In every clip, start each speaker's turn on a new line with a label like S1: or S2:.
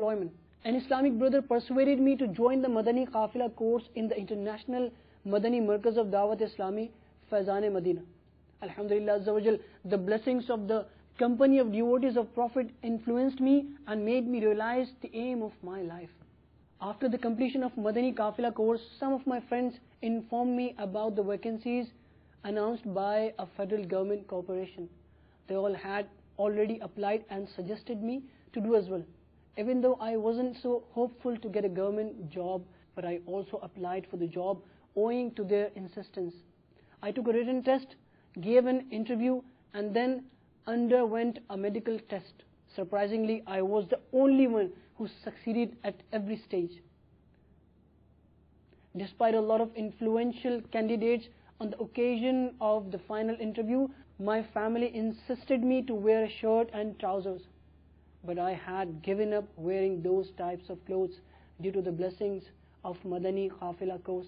S1: employment. An Islamic brother persuaded me to join the Madani Qafila course in the international Madani Markaz of Dawat-e-Islami, Faizan Medina. Alhamdulillah Azza wa Jal, the blessings of the company of devotees of Prophet influenced me and made me realize the aim of my life. After the completion of Madani Qafila course, some of my friends informed me about the vacancies announced by a federal government corporation. They all had already applied and suggested me to do as well. Even though I wasn't so hopeful to get a government job, but I also applied for the job owing to their insistence. I took a written test, gave an interview, and then underwent a medical test. Surprisingly, I was the only one who succeeded at every stage. Despite a lot of influential candidates, on the occasion of the final interview, my family insisted me to wear a shirt and trousers. But I had given up wearing those types of clothes due to the blessings of Madani Qafila course.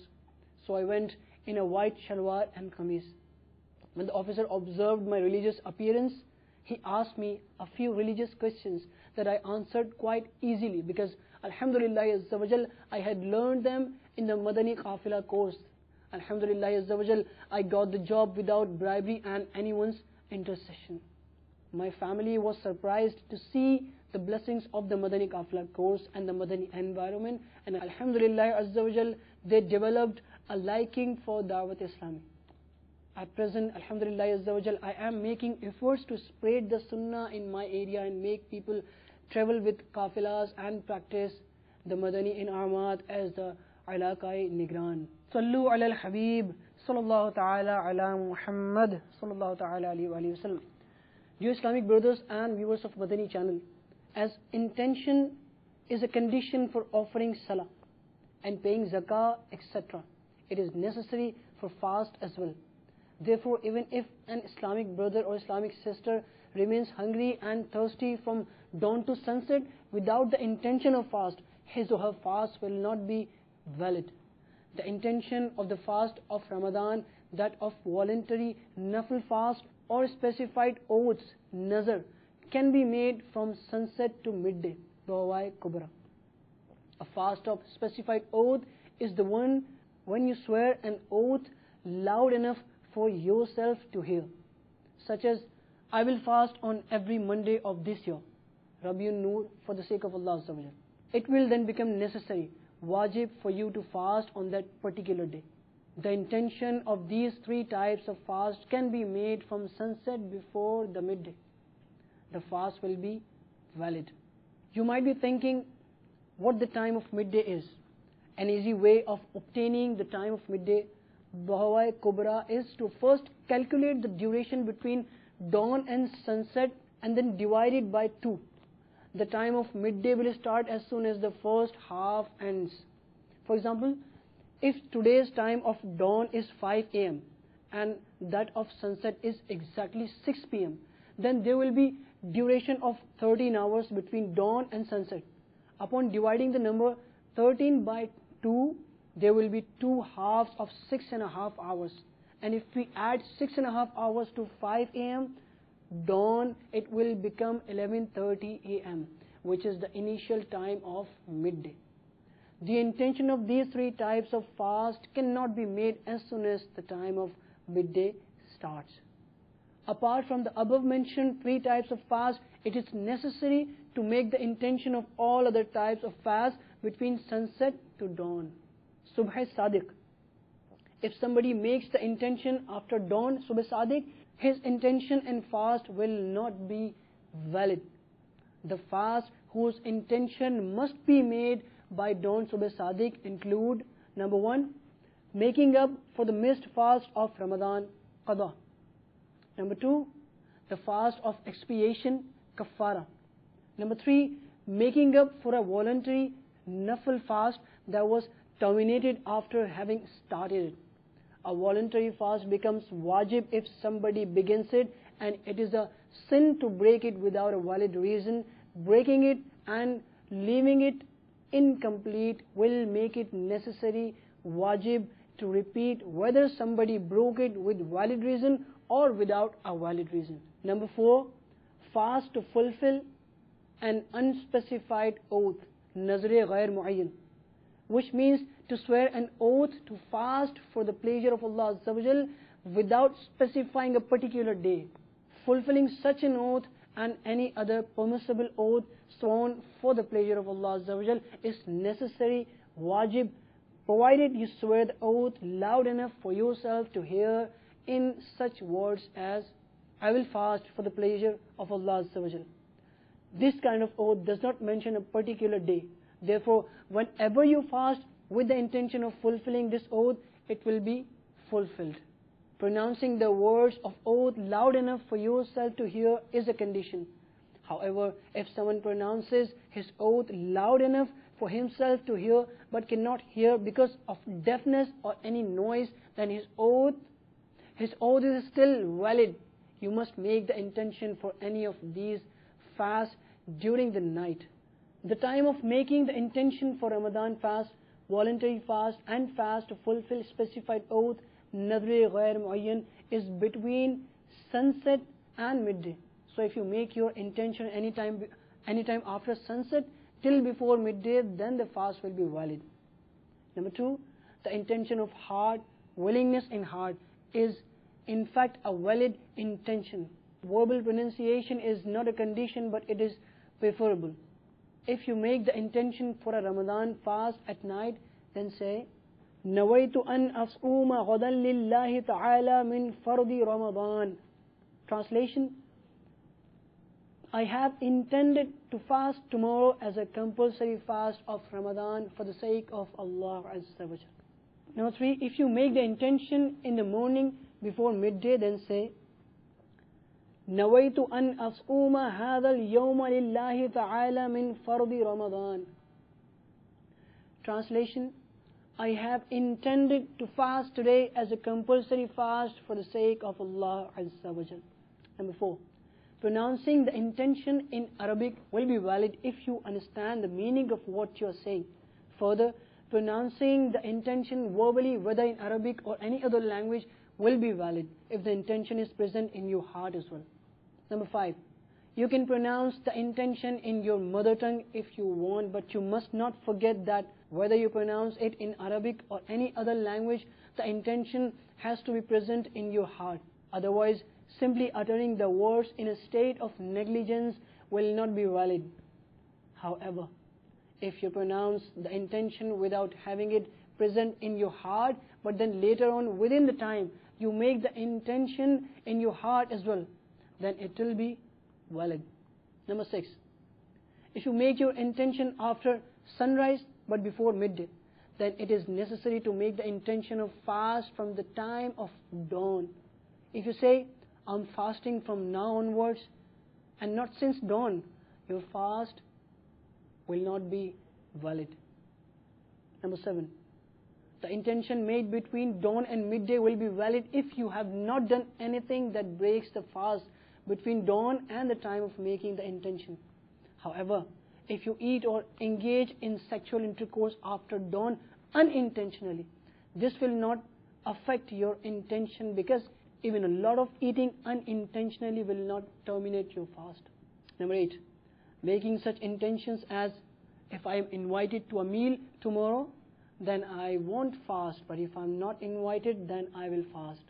S1: So I went in a white shalwar and kameez. When the officer observed my religious appearance, he asked me a few religious questions that I answered quite easily because Alhamdulillah Azza wa Jal, I had learned them in the Madani Qafila course. Alhamdulillah Azza wa Jal, I got the job without bribery and anyone's intercession. My family was surprised to see the blessings of the Madani Qafila course and the Madani environment, and Alhamdulillah Azza wa Jal, they developed a liking for Dawat-e-Islami. At present, Alhamdulillah Azza wa Jal, I am making efforts to spread the Sunnah in my area and make people travel with Qafilas and practice the Madani In'amat as the Ilaqai Nigran. Sallu ala al-Habib, sallallahu ta'ala ala Muhammad, sallallahu ta'ala alayhi wa sallam. Dear Islamic brothers and viewers of Madani channel, as intention is a condition for offering salah and paying zakah, etc., it is necessary for fast as well. Therefore, even if an Islamic brother or Islamic sister remains hungry and thirsty from dawn to sunset without the intention of fast, his or her fast will not be valid. The intention of the fast of Ramadan, that of voluntary nafil fast or specified oaths, nazar, can be made from sunset to midday, Dawai Kubra. A fast of specified oath is the one when you swear an oath loud enough for yourself to hear, such as, I will fast on every Monday of this year, Rabiul Noor, for the sake of Allah. It will then become necessary, wajib, for you to fast on that particular day. The intention of these three types of fast can be made from sunset before the midday. The fast will be valid. You might be thinking what the time of midday is. An easy way of obtaining the time of midday, Bahawai Kubra, is to first calculate the duration between dawn and sunset and then divide it by 2. The time of midday will start as soon as the first half ends. For example, if today's time of dawn is 5 a.m. and that of sunset is exactly 6 p.m., then there will be duration of 13 hours between dawn and sunset. Upon dividing the number 13 by 2, there will be 2 halves of 6.5 hours. And if we add 6.5 hours to 5 a.m. dawn, it will become 11:30 a.m., which is the initial time of midday. The intention of these three types of fast cannot be made as soon as the time of midday starts. Apart from the above mentioned three types of fast, it is necessary to make the intention of all other types of fast between sunset to dawn. Subh-e-Sadiq. If somebody makes the intention after dawn, Subh-e-Sadiq, his intention and fast will not be valid. The fast whose intention must be made by dawn Subh-e-Sadiq include: number 1, making up for the missed fast of Ramadan, Qada. Number 2, the fast of expiation, Kaffara. Number 3, making up for a voluntary nafil fast that was terminated after having started it. A voluntary fast becomes wajib if somebody begins it, and it is a sin to break it without a valid reason. Breaking it and leaving it incomplete will make it necessary, wajib, to repeat whether somebody broke it with valid reason or without a valid reason. Number 4, fast to fulfill an unspecified oath, nazr-e ghair muayyan, which means to swear an oath to fast for the pleasure of Allah Azza wa Jal without specifying a particular day. Fulfilling such an oath and any other permissible oath sworn for the pleasure of Allah Azza wa Jal is necessary, wajib, provided you swear the oath loud enough for yourself to hear in such words as, I will fast for the pleasure of Allah Azza wa Jal. This kind of oath does not mention a particular day. Therefore, whenever you fast with the intention of fulfilling this oath, it will be fulfilled. Pronouncing the words of oath loud enough for yourself to hear is a condition. However, if someone pronounces his oath loud enough for himself to hear but cannot hear because of deafness or any noise, then his oath is still valid. You must make the intention for any of these fasts during the night. The time of making the intention for Ramadan fast, voluntary fast and fast to fulfill specified oath, nadr-e ghair muayyan, is between sunset and midday. So if you make your intention anytime after sunset till before midday, then the fast will be valid. Number 2, the intention of heart, willingness in heart is in fact a valid intention. Verbal pronunciation is not a condition, but it is preferable. If you make the intention for a Ramadan fast at night, then say, Nawaitu an as'uma ghadan lillahi ta'ala min fardi Ramadan. Translation, I have intended to fast tomorrow as a compulsory fast of Ramadan for the sake of Allah Azza wa Jal. Number 3, if you make the intention in the morning before midday, then say, Nawaitu an as'uma hadha al-yawma lillahi ta'ala min fardi Ramadan. Translation, I have intended to fast today as a compulsory fast for the sake of Allah Azza wa Jal. Number 4, pronouncing the intention in Arabic will be valid if you understand the meaning of what you are saying. Further, pronouncing the intention verbally, whether in Arabic or any other language, will be valid if the intention is present in your heart as well. Number 5, you can pronounce the intention in your mother tongue if you want, but you must not forget that whether you pronounce it in Arabic or any other language, the intention has to be present in your heart. Otherwise, simply uttering the words in a state of negligence will not be valid. However, if you pronounce the intention without having it present in your heart, but then later on within the time you make the intention in your heart as well, then it will be valid. Number 6, if you make your intention after sunrise but before midday, then it is necessary to make the intention of fast from the time of dawn. If you say, I'm fasting from now onwards and not since dawn, your fast will not be valid. Number 7, the intention made between dawn and midday will be valid if you have not done anything that breaks the fast between dawn and the time of making the intention. However, if you eat or engage in sexual intercourse after dawn unintentionally, this will not affect your intention, because even a lot of eating unintentionally will not terminate your fast. Number 8, making such intentions as, if I am invited to a meal tomorrow, then I won't fast, but if I am not invited, then I will fast,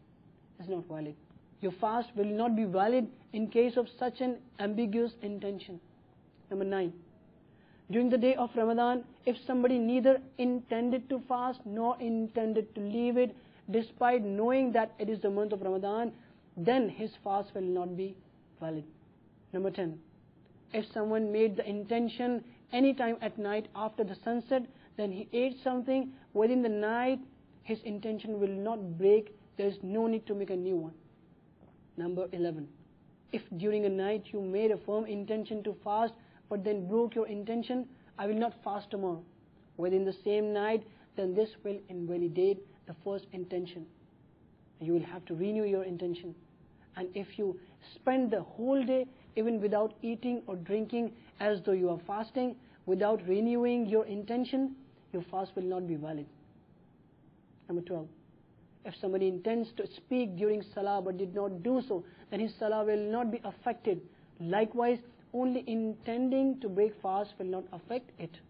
S1: is not valid. Your fast will not be valid in case of such an ambiguous intention. Number 9, during the day of Ramadan, if somebody neither intended to fast nor intended to leave it, despite knowing that it is the month of Ramadan, then his fast will not be valid. Number 10, if someone made the intention any time at night after the sunset, then he ate something within the night, his intention will not break. There is no need to make a new one. Number 11, if during a night you made a firm intention to fast but then broke your intention, I will not fast tomorrow, within the same night, then this will invalidate the first intention. You will have to renew your intention. And if you spend the whole day even without eating or drinking as though you are fasting, without renewing your intention, your fast will not be valid. Number 12, if somebody intends to speak during Salah but did not do so, then his Salah will not be affected. Likewise, only intending to break fast will not affect it.